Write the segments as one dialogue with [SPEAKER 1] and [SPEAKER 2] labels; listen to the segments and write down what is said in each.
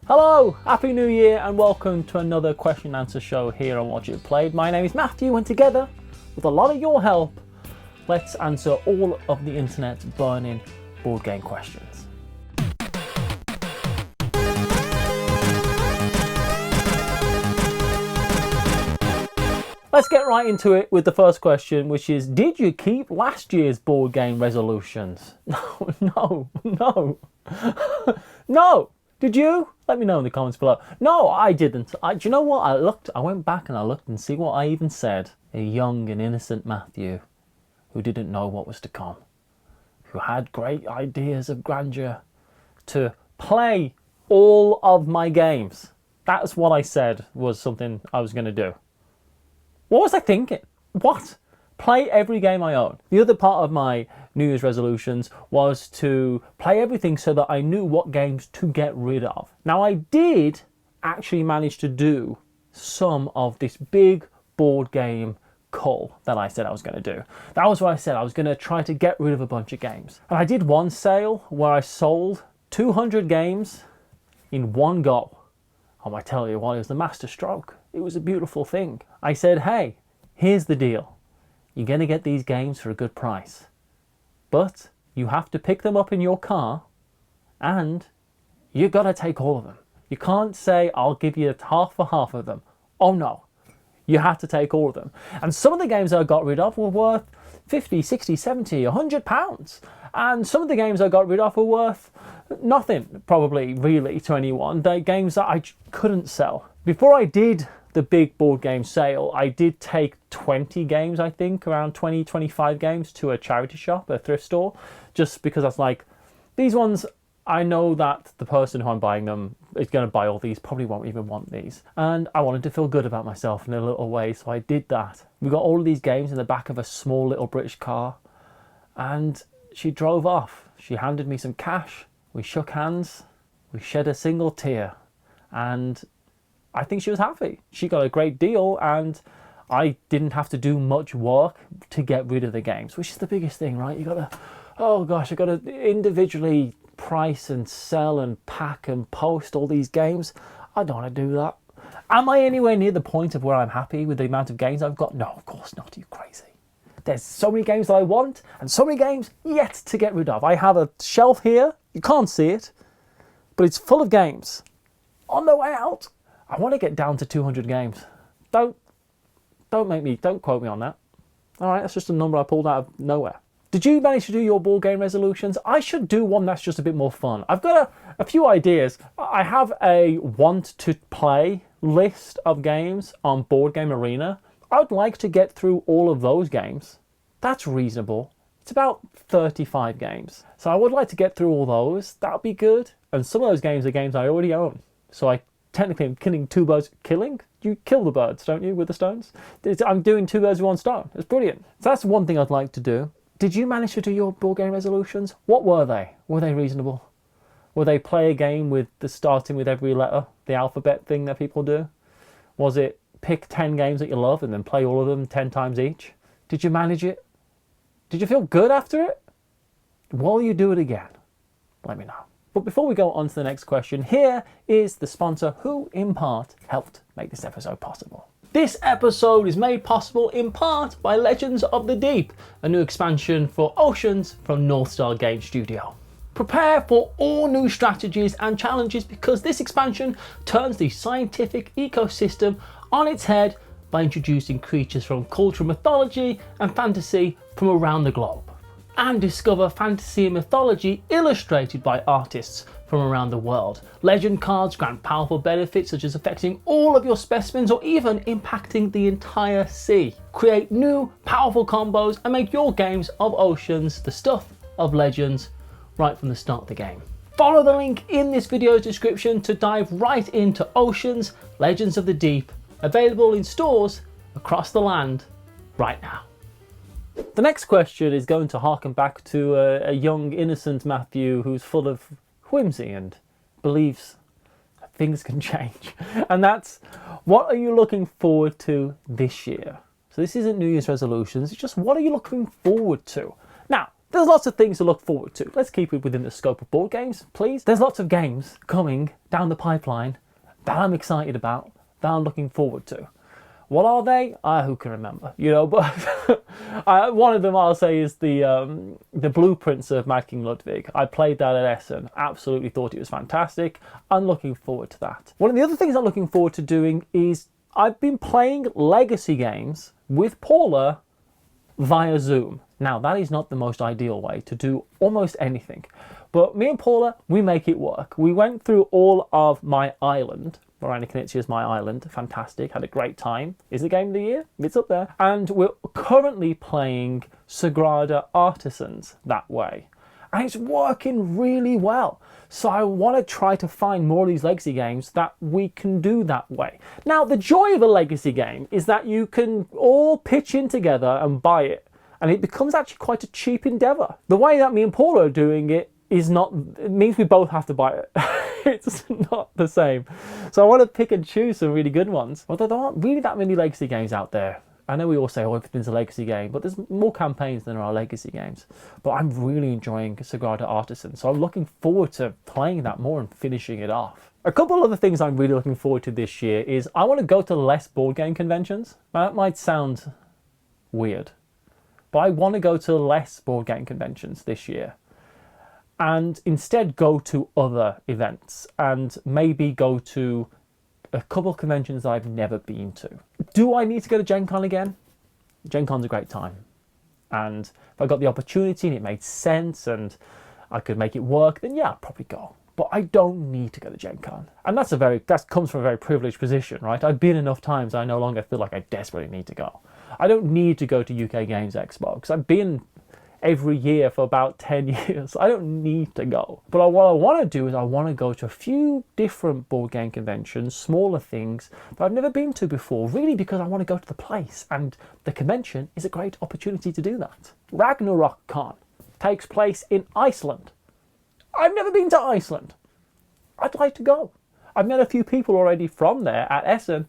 [SPEAKER 1] Hello, Happy New Year and welcome to another question and answer show here on Watch It Played. My name is Matthew and together, with a lot of your help, let's answer all of the internet's burning board game questions. Let's get right into it with the first question, which is, did you keep last year's board game resolutions? No. No! Did you? Let me know in the comments below. No, I didn't. Do you know what? I went back and I looked and see what I even said. A young and innocent Matthew who didn't know what was to come, who had great ideas of grandeur to play all of my games. That's what I said was something I was going to do. What was I thinking? What? Play every game I own. The other part of my New Year's resolutions was to play everything so that I knew what games to get rid of. Now I did actually manage to do some of this big board game cull that I said I was going to do. That was what I said. I was going to try to get rid of a bunch of games. And I did one sale where I sold 200 games in one go. Oh, I tell you what, it was the master stroke. It was a beautiful thing. I said, hey, here's the deal. You're going to get these games for a good price, but you have to pick them up in your car and you got to take all of them. You can't say, I'll give you half for half of them. Oh no, you have to take all of them. And some of the games I got rid of were worth 50, 60, 70, 100 pounds. And some of the games I got rid of were worth nothing, probably, really, to anyone. They're games that I couldn't sell. Before I did the big board game sale, I did take 20 games, I think, around 20, 25 games to a charity shop, a thrift store, just because I was like, these ones, I know that the person who I'm buying them is going to buy all these, probably won't even want these. And I wanted to feel good about myself in a little way, so I did that. We got all of these games in the back of a small little British car, and she drove off. She handed me some cash, we shook hands, we shed a single tear, and I think she was happy. She got a great deal and I didn't have to do much work to get rid of the games, which is the biggest thing, right? You gotta, oh gosh, I gotta individually price and sell and pack and post all these games. I don't want to do that. Am I anywhere near the point of where I'm happy with the amount of games I've got? No, of course not. Are you crazy? There's so many games that I want and so many games yet to get rid of. I have a shelf here. You can't see it, but it's full of games. On the way out, I want to get down to 200 games. Don't quote me on that. All right, that's just a number I pulled out of nowhere. Did you manage to do your board game resolutions? I should do one that's just a bit more fun. I've got a few ideas. I have a want to play list of games on Board Game Arena. I would like to get through all of those games. That's reasonable. It's about 35 games. So I would like to get through all those. That would be good. And some of those games are games I already own. So I technically I'm killing two birds. Killing? You kill the birds, don't you, with the stones? I'm doing two birds with one stone. It's brilliant. So that's one thing I'd like to do. Did you manage to do your board game resolutions? What were they? Were they reasonable? Were they play a game with the starting with every letter, the alphabet thing that people do? Was it pick 10 games that you love and then play all of them 10 times each? Did you manage it? Did you feel good after it? Will you do it again? Let me know. But before we go on to the next question, here is the sponsor who, in part, helped make this episode possible. This episode is made possible in part by Legends of the Deep, a new expansion for Oceans from North Star Game Studio. Prepare for all new strategies and challenges because this expansion turns the scientific ecosystem on its head by introducing creatures from cultural mythology and fantasy from around the globe. And discover fantasy and mythology illustrated by artists from around the world. Legend cards grant powerful benefits such as affecting all of your specimens or even impacting the entire sea. Create new, powerful combos and make your games of Oceans the stuff of Legends right from the start of the game. Follow the link in this video's description to dive right into Oceans, Legends of the Deep, available in stores across the land right now. The next question is going to harken back to a young, innocent Matthew who's full of whimsy and believes that things can change. And that's, what are you looking forward to this year? So this isn't New Year's resolutions, it's just what are you looking forward to? Now, There's lots of things to look forward to. Let's keep it within the scope of board games, please. There's lots of games coming down the pipeline that I'm excited about, that I'm looking forward to. What are they? Who can remember? But one of them I'll say is the Blueprints of Mad King Ludwig. I played that at Essen. Absolutely thought it was fantastic. I'm looking forward to that. One of the other things I'm looking forward to doing is I've been playing legacy games with Paula via Zoom. Now, that is not the most ideal way to do almost anything. But me and Paula, we make it work. We went through all of My Island. Morani Knizia's My Island. Fantastic. Had a great time. Is it Game of the Year? It's up there. And we're currently playing Sagrada Artisans that way. And it's working really well. So I want to try to find more of these legacy games that we can do that way. Now, the joy of a legacy game is that you can all pitch in together and buy it. And it becomes actually quite a cheap endeavour. The way that me and Paula are doing it is not, it means we both have to buy it. It's not the same. So I want to pick and choose some really good ones. Although there aren't really that many legacy games out there. I know we all say, oh, everything's a legacy game, but there's more campaigns than there are legacy games. But I'm really enjoying Sagrada Artisan, so I'm looking forward to playing that more and finishing it off. A couple other things I'm really looking forward to this year is I want to go to less board game conventions. Now, that might sound weird, but I want to go to less board game conventions this year and instead go to other events and maybe go to a couple of conventions I've never been to. Do I need to go to Gen Con again? Gen Con's a great time. And if I got the opportunity and it made sense and I could make it work, then yeah, I'd probably go. But I don't need to go to Gen Con. And that comes from a very privileged position, right? I've been enough times I no longer feel like I desperately need to go. I don't need to go to UK Games Expo because I've been every year for about 10 years. I don't need to go. But what I want to do is I want to go to a few different board game conventions, smaller things that I've never been to before, really because I want to go to the place. And the convention is a great opportunity to do that. Ragnarok Con takes place in Iceland. I've never been to Iceland. I'd like to go. I've met a few people already from there at Essen,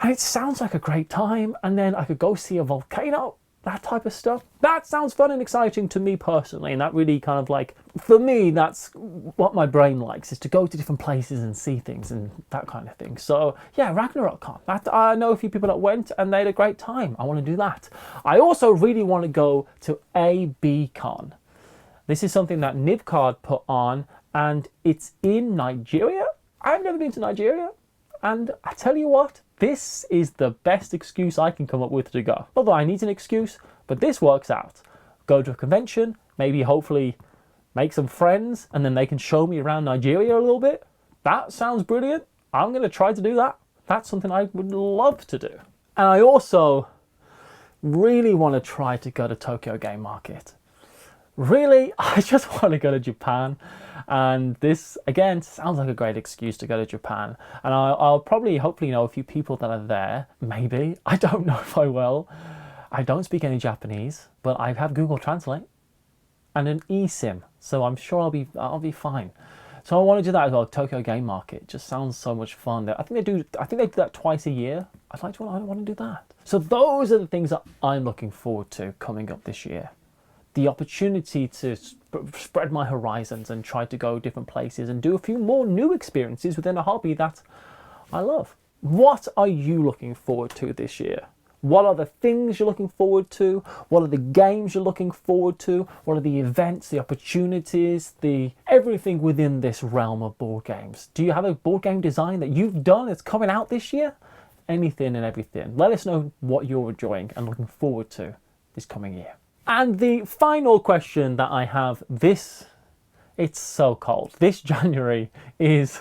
[SPEAKER 1] and it sounds like a great time. And then I could go see a volcano. That type of stuff. That sounds fun and exciting to me personally, and that really kind of like, for me, that's what my brain likes, is to go to different places and see things and that kind of thing. So yeah, Ragnarok Con. I know a few people that went and they had a great time. I want to do that. I also really want to go to AB Con. This is something that Nibcard put on, and it's in Nigeria. I've never been to Nigeria, and I tell you what, this is the best excuse I can come up with to go. Although I need an excuse, but this works out. Go to a convention, maybe hopefully make some friends, and then they can show me around Nigeria a little bit. That sounds brilliant. I'm going to try to do that. That's something I would love to do. And I also really want to try to go to Tokyo Game Market. Really, I just want to go to Japan. And this, again, sounds like a great excuse to go to Japan. And I'll probably, hopefully know a few people that are there. Maybe. I don't know if I will. I don't speak any Japanese, but I have Google Translate and an eSIM. So I'm sure I'll be fine. So I want to do that as well. Tokyo Game Market. It just sounds so much fun. I think they do that twice a year. I want to do that. So those are the things that I'm looking forward to coming up this year. The opportunity to spread my horizons and try to go different places and do a few more new experiences within a hobby that I love. What are you looking forward to this year? What are the things you're looking forward to? What are the games you're looking forward to? What are the events, the opportunities, everything within this realm of board games? Do you have a board game design that you've done that's coming out this year? Anything and everything. Let us know what you're enjoying and looking forward to this coming year. And the final question that I have it's so cold, this January is,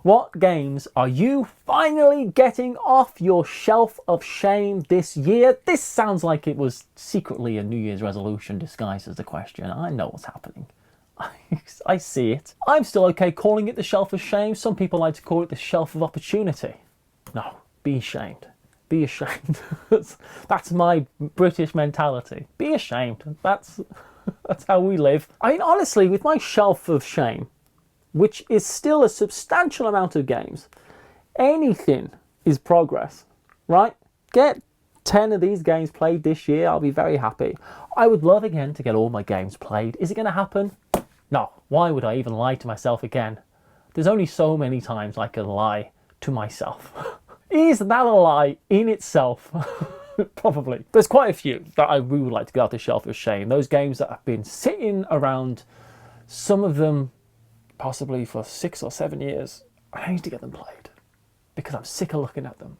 [SPEAKER 1] what games are you finally getting off your shelf of shame this year? This sounds like it was secretly a New Year's resolution disguised as a question. I know what's happening. I see it. I'm still okay calling it the shelf of shame. Some people like to call it the shelf of opportunity. No, be ashamed. Be ashamed. That's my British mentality. Be ashamed. That's how we live. I mean, honestly, with my shelf of shame, which is still a substantial amount of games, anything is progress, right? Get 10 of these games played this year, I'll be very happy. I would love again to get all my games played. Is it going to happen? No. Why would I even lie to myself again? There's only so many times I can lie to myself. Is that a lie in itself? Probably. There's quite a few that I really would like to get off the shelf of shame. Those games that have been sitting around, some of them possibly for 6 or 7 years. I need to get them played because I'm sick of looking at them.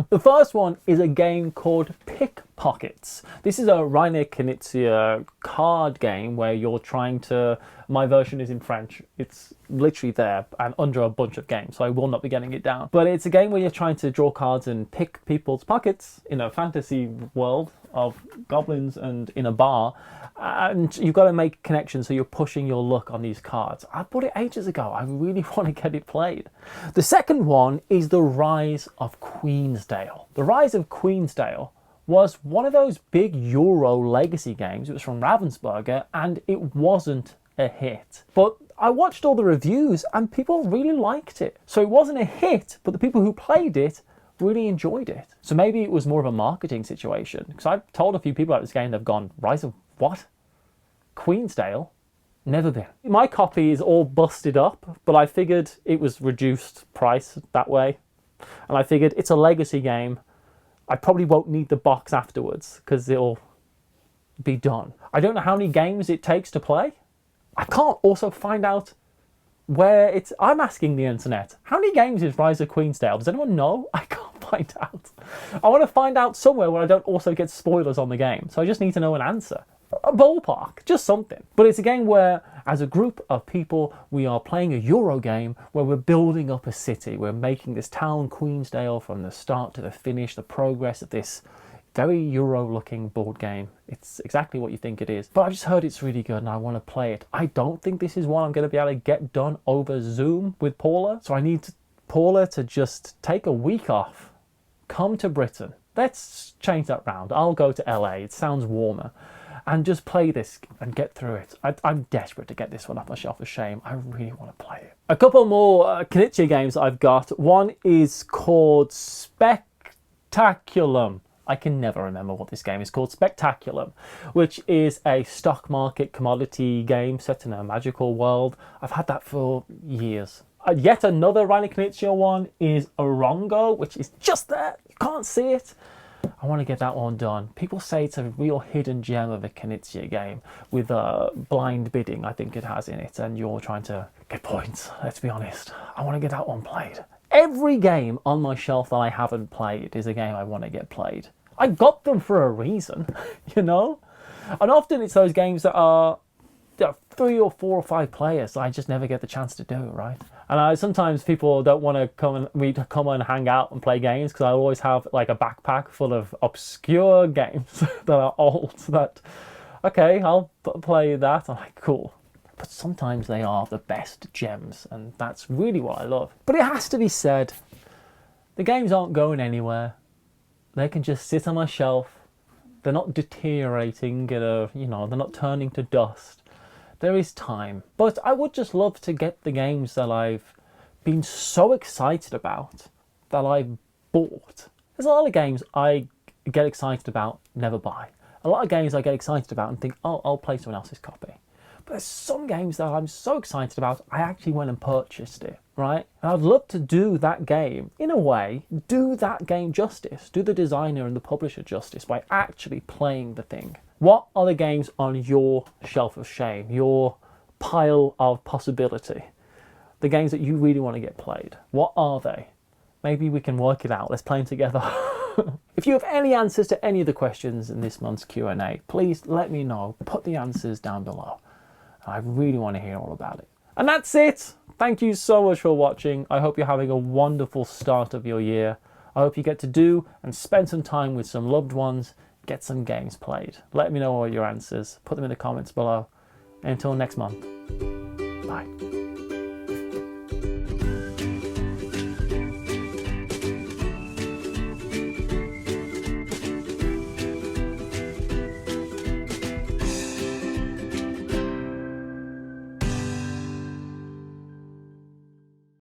[SPEAKER 1] The first one is a game called Pickpockets. This is a Reiner Knizia card game where you're trying to... My version is in French. It's literally there and under a bunch of games, so I will not be getting it down. But it's a game where you're trying to draw cards and pick people's pockets in a fantasy world of goblins and in a bar. And you've got to make connections, so you're pushing your luck on these cards. I bought it ages ago. I really want to get it played. The second one is The Rise of Queensdale. The Rise of Queensdale was one of those big Euro legacy games. It was from Ravensburger, and it wasn't a hit. But I watched all the reviews, and people really liked it. So it wasn't a hit, but the people who played it really enjoyed it. So maybe it was more of a marketing situation. Because I've told a few people about this game, they've gone, Rise of what? Queensdale? Never been. My copy is all busted up, but I figured it was reduced price that way. And I figured it's a legacy game. I probably won't need the box afterwards because it'll be done. I don't know how many games it takes to play. I can't also find out where it's... I'm asking the internet. How many games is Rise of Queensdale? Does anyone know? I can't find out. I want to find out somewhere where I don't also get spoilers on the game. So I just need to know an answer. A ballpark, just something. But it's a game where, as a group of people, we are playing a Euro game where we're building up a city. We're making this town, Queensdale, from the start to the finish, the progress of this very Euro-looking board game. It's exactly what you think it is. But I just heard it's really good and I want to play it. I don't think this is one I'm going to be able to get done over Zoom with Paula. So I need Paula to just take a week off, come to Britain. Let's change that round. I'll go to LA. It sounds warmer. And just play this and get through it. I'm desperate to get this one off my shelf of shame. I really want to play it. A couple more Knizia games I've got. One is called Spectaculum. I can never remember what this game is called. Spectaculum, which is a stock market commodity game set in a magical world. I've had that for years. Yet another Reiner Knizia one is Orongo, which is just there. You can't see it. I want to get that one done. People say it's a real hidden gem of a Knizia game with blind bidding, I think it has in it, and you're trying to get points, let's be honest. I want to get that one played. Every game on my shelf that I haven't played is a game I want to get played. I got them for a reason, you know? And often it's those games that are 3 or 4 or 5 players that I just never get the chance to do, right? And sometimes people don't want to come and hang out and play games because I always have like a backpack full of obscure games that are old that, okay, I'll play that. I'm like, cool. But sometimes they are the best gems and that's really what I love. But it has to be said, the games aren't going anywhere. They can just sit on my shelf. They're not deteriorating, they're not turning to dust. There is time. But I would just love to get the games that I've been so excited about that I've bought. There's a lot of games I get excited about, never buy. A lot of games I get excited about and think, oh, I'll play someone else's copy. But there's some games that I'm so excited about, I actually went and purchased it, right? And I'd love to do that game, in a way, do that game justice, do the designer and the publisher justice by actually playing the thing. What are the games on your shelf of shame, your pile of possibility? The games that you really want to get played. What are they? Maybe we can work it out. Let's play them together. If you have any answers to any of the questions in this month's Q&A, please let me know. Put the answers down below. I really want to hear all about it. And that's it. Thank you so much for watching. I hope you're having a wonderful start of your year. I hope you get to do and spend some time with some loved ones. Get some games played. Let me know all your answers. Put them in the comments below. And until next month, bye.